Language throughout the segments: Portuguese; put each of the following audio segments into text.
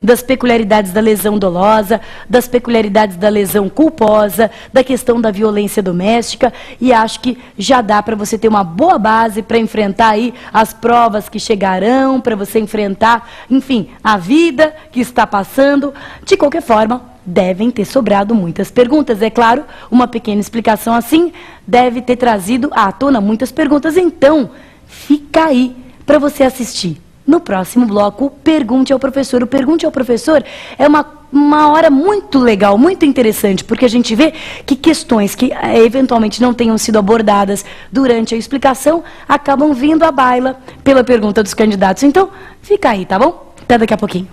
das peculiaridades da lesão dolosa, das peculiaridades da lesão culposa, da questão da violência doméstica, e acho que já dá para você ter uma boa base para enfrentar aí as provas que chegarão, para você enfrentar, enfim, a vida que está passando. De qualquer forma, devem ter sobrado muitas perguntas. É claro, uma pequena explicação assim deve ter trazido à tona muitas perguntas. Então, fica aí para você assistir. No próximo bloco, Pergunte ao Professor. O Pergunte ao Professor é uma hora muito legal, muito interessante, porque a gente vê que questões que eventualmente não tenham sido abordadas durante a explicação acabam vindo à baila pela pergunta dos candidatos. Então, fica aí, tá bom? Até daqui a pouquinho.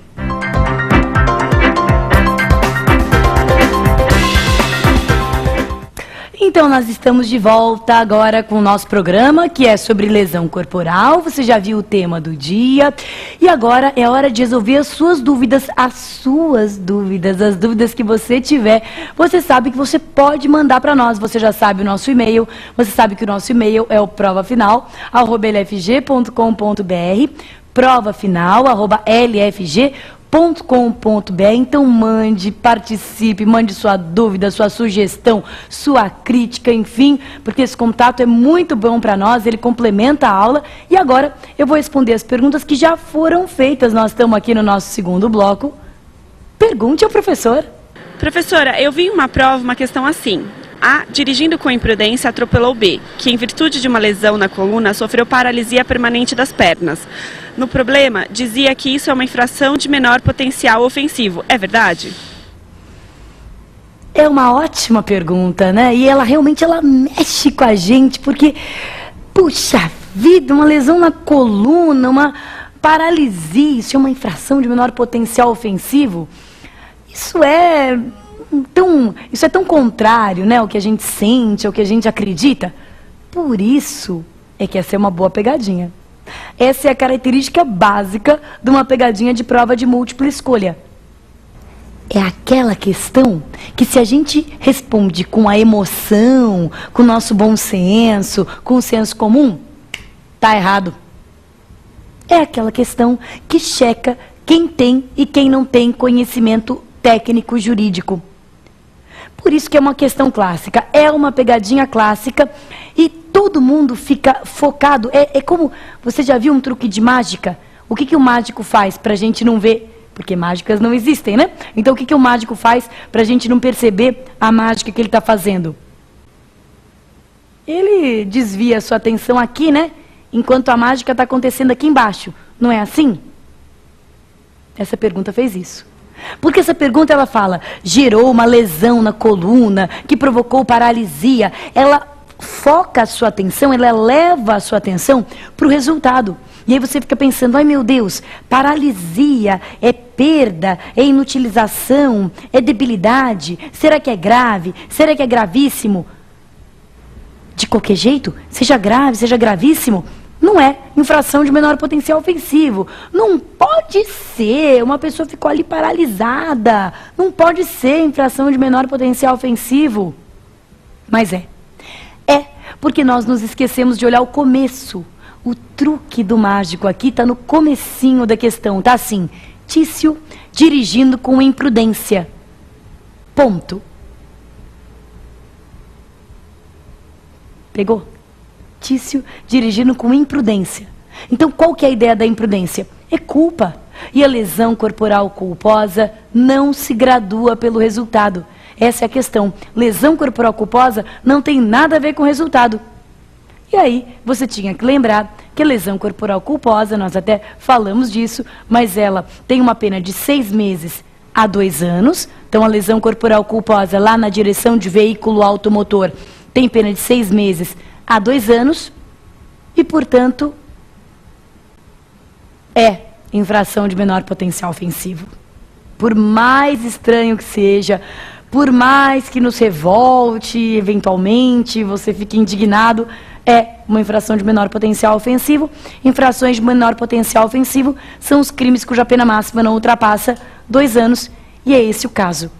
Então, nós estamos de volta agora com o nosso programa, que é sobre lesão corporal. Você já viu o tema do dia. E agora é hora de resolver as suas dúvidas, as dúvidas que você tiver. Você sabe que você pode mandar para nós. Você já sabe o nosso e-mail. Você sabe que o nosso e-mail é o provafinal@lfg.com.br, provafinal@lfg.com.br. Então mande, participe, mande sua dúvida, sua sugestão, sua crítica, enfim, porque esse contato é muito bom para nós, ele complementa a aula. E agora eu vou responder as perguntas que já foram feitas. Nós estamos aqui no nosso segundo bloco. Pergunte ao professor. Professora, eu vi em uma prova uma questão assim. A, dirigindo com imprudência, atropelou B, que em virtude de uma lesão na coluna sofreu paralisia permanente das pernas. No problema, dizia que isso é uma infração de menor potencial ofensivo. É verdade? É uma ótima pergunta, né? E ela realmente mexe com a gente, porque, puxa vida, uma lesão na coluna, uma paralisia, isso é uma infração de menor potencial ofensivo? Isso é tão contrário, né, ao que a gente sente, ao que a gente acredita. Por isso é que essa é uma boa pegadinha. Essa é a característica básica de uma pegadinha de prova de múltipla escolha. É aquela questão que, se a gente responde com a emoção, com o nosso bom senso, com o senso comum, tá errado. É aquela questão que checa quem tem e quem não tem conhecimento técnico jurídico. Por isso que é uma questão clássica, é uma pegadinha clássica e todo mundo fica focado. É como, você já viu um truque de mágica? O que o mágico faz para a gente não ver? Porque mágicas não existem, né? Então o que o mágico faz para a gente não perceber a mágica que ele está fazendo? Ele desvia a sua atenção aqui, né? Enquanto a mágica está acontecendo aqui embaixo. Não é assim? Essa pergunta fez isso. Porque essa pergunta, ela fala, gerou uma lesão na coluna que provocou paralisia. Ela foca a sua atenção, ela leva a sua atenção para o resultado. E aí você fica pensando, ai meu Deus, paralisia é perda, é inutilização, é debilidade, será que é grave? Será que é gravíssimo? De qualquer jeito, seja grave, seja gravíssimo, não é infração de menor potencial ofensivo. Não pode ser, uma pessoa ficou ali paralisada. Não pode ser infração de menor potencial ofensivo. Mas é porque nós nos esquecemos de olhar o começo. O truque do mágico aqui está no comecinho da questão. Está assim, Tício dirigindo com imprudência. Ponto. Pegou? Tício dirigindo com imprudência. Então, qual que é a ideia da imprudência? É culpa. E a lesão corporal culposa não se gradua pelo resultado. Essa é a questão. Lesão corporal culposa não tem nada a ver com o resultado. E aí, você tinha que lembrar que a lesão corporal culposa, nós até falamos disso, mas ela tem uma pena de 6 meses a 2 anos. Então, a lesão corporal culposa lá na direção de veículo automotor tem pena de 6 meses a 2 anos e, portanto, é infração de menor potencial ofensivo. Por mais estranho que seja, por mais que nos revolte, eventualmente, você fique indignado, é uma infração de menor potencial ofensivo. Infrações de menor potencial ofensivo são os crimes cuja pena máxima não ultrapassa 2 anos, e é esse o caso.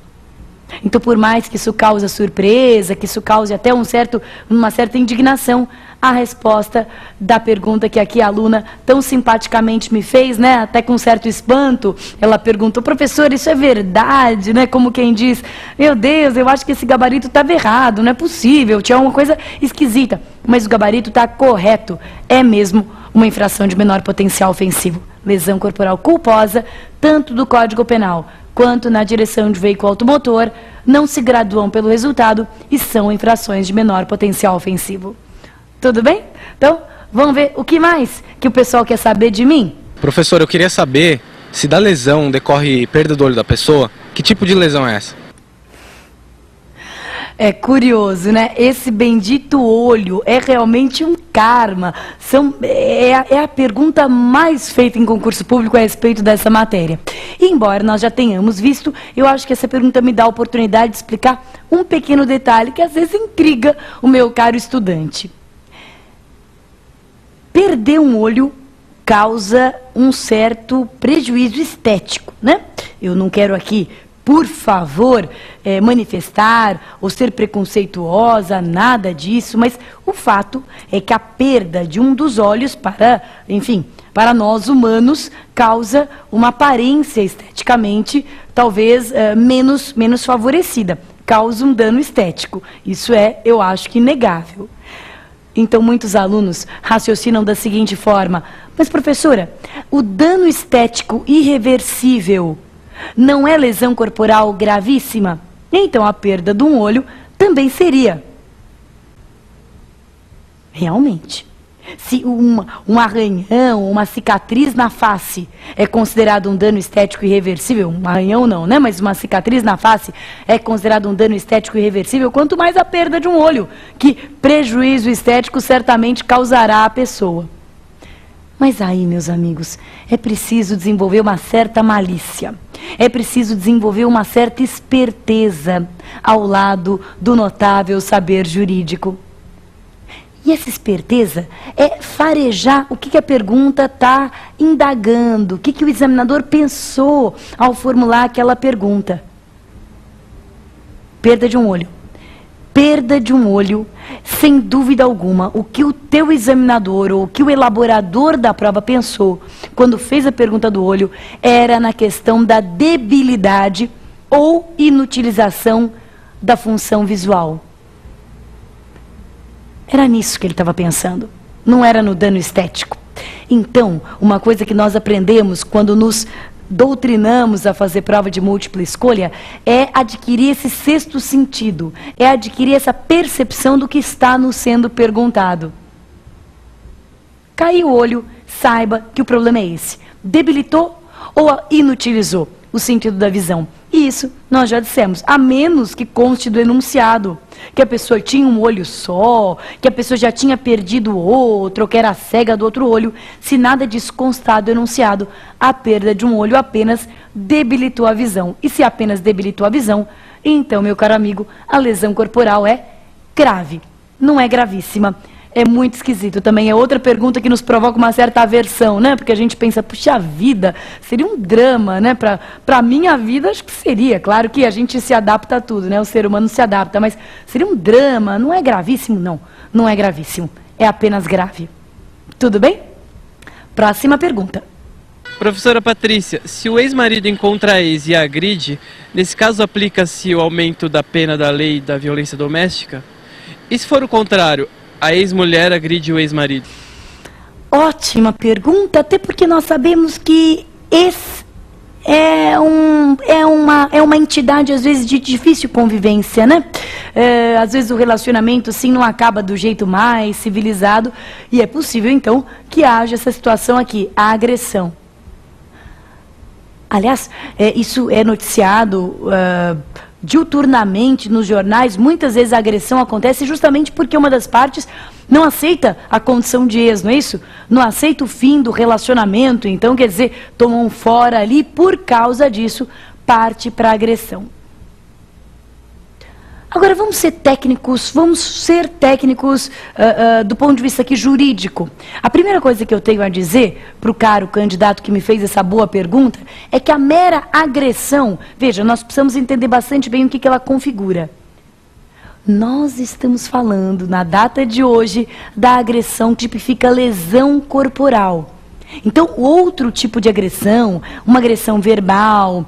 Então, por mais que isso cause surpresa, que isso cause até uma certa indignação, a resposta da pergunta que aqui a aluna tão simpaticamente me fez, né? Até com certo espanto, ela perguntou: professor, isso é verdade, né? Como quem diz, meu Deus, eu acho que esse gabarito estava errado, não é possível, tinha uma coisa esquisita. Mas o gabarito está correto, é mesmo uma infração de menor potencial ofensivo. Lesão corporal culposa, tanto do Código Penal quanto na direção de veículo automotor, não se graduam pelo resultado e são infrações de menor potencial ofensivo. Tudo bem? Então, vamos ver o que mais que o pessoal quer saber de mim? Professor, eu queria saber se da lesão decorre perda do olho da pessoa. Que tipo de lesão é essa? É curioso, né? Esse bendito olho é realmente um karma. É a pergunta mais feita em concurso público a respeito dessa matéria. E embora nós já tenhamos visto, eu acho que essa pergunta me dá a oportunidade de explicar um pequeno detalhe que às vezes intriga o meu caro estudante. Perder um olho causa um certo prejuízo estético, né? Eu não quero aqui, por favor, manifestar ou ser preconceituosa, nada disso, mas o fato é que a perda de um dos olhos para nós humanos, causa uma aparência esteticamente talvez menos favorecida, causa um dano estético. Isso eu acho que inegável. Então, muitos alunos raciocinam da seguinte forma: mas professora, o dano estético irreversível não é lesão corporal gravíssima? Então a perda de um olho também seria. Realmente. Se um arranhão, uma cicatriz na face é considerado um dano estético irreversível, um arranhão não, né? Mas uma cicatriz na face é considerado um dano estético irreversível, quanto mais a perda de um olho, que prejuízo estético certamente causará à pessoa. Mas aí, meus amigos, é preciso desenvolver uma certa malícia. É preciso desenvolver uma certa esperteza ao lado do notável saber jurídico. E essa esperteza é farejar o que a pergunta está indagando, o que o examinador pensou ao formular aquela pergunta. Perda de um olho. Perda de um olho, sem dúvida alguma, o que o teu examinador ou o que o elaborador da prova pensou quando fez a pergunta do olho era na questão da debilidade ou inutilização da função visual. Era nisso que ele estava pensando, não era no dano estético. Então, uma coisa que nós aprendemos quando nos doutrinamos a fazer prova de múltipla escolha é adquirir esse sexto sentido, é adquirir essa percepção do que está nos sendo perguntado. Caiu o olho, saiba que o problema é esse. Debilitou ou inutilizou o sentido da visão? E isso nós já dissemos, a menos que conste do enunciado, que a pessoa tinha um olho só, que a pessoa já tinha perdido o outro, ou que era cega do outro olho. Se nada disso constar do enunciado, a perda de um olho apenas debilitou a visão. E se apenas debilitou a visão, então, meu caro amigo, a lesão corporal é grave, não é gravíssima. É muito esquisito. Também é outra pergunta que nos provoca uma certa aversão, né? Porque a gente pensa, puxa vida, seria um drama, né? Para a minha vida, acho que seria. Claro que a gente se adapta a tudo, né? O ser humano se adapta, mas seria um drama. Não é gravíssimo? Não, não é gravíssimo. É apenas grave. Tudo bem? Próxima pergunta. Professora Patrícia, se o ex-marido encontra a ex e a agride, nesse caso aplica-se o aumento da pena da lei da violência doméstica? E se for o contrário, a ex-mulher agride o ex-marido? Ótima pergunta, até porque nós sabemos que esse é uma entidade, às vezes, de difícil convivência, né? Às vezes o relacionamento, assim, não acaba do jeito mais civilizado, e é possível, então, que haja essa situação aqui, a agressão. Aliás, isso é noticiado diuturnamente nos jornais. Muitas vezes a agressão acontece justamente porque uma das partes não aceita a condição de ex, não é isso? Não aceita o fim do relacionamento, então, quer dizer, toma um fora ali, por causa disso, parte para a agressão. Agora, vamos ser técnicos do ponto de vista aqui jurídico. A primeira coisa que eu tenho a dizer para o caro candidato que me fez essa boa pergunta é que a mera agressão, veja, nós precisamos entender bastante bem o que ela configura. Nós estamos falando, na data de hoje, da agressão que tipifica lesão corporal. Então, outro tipo de agressão, uma agressão verbal,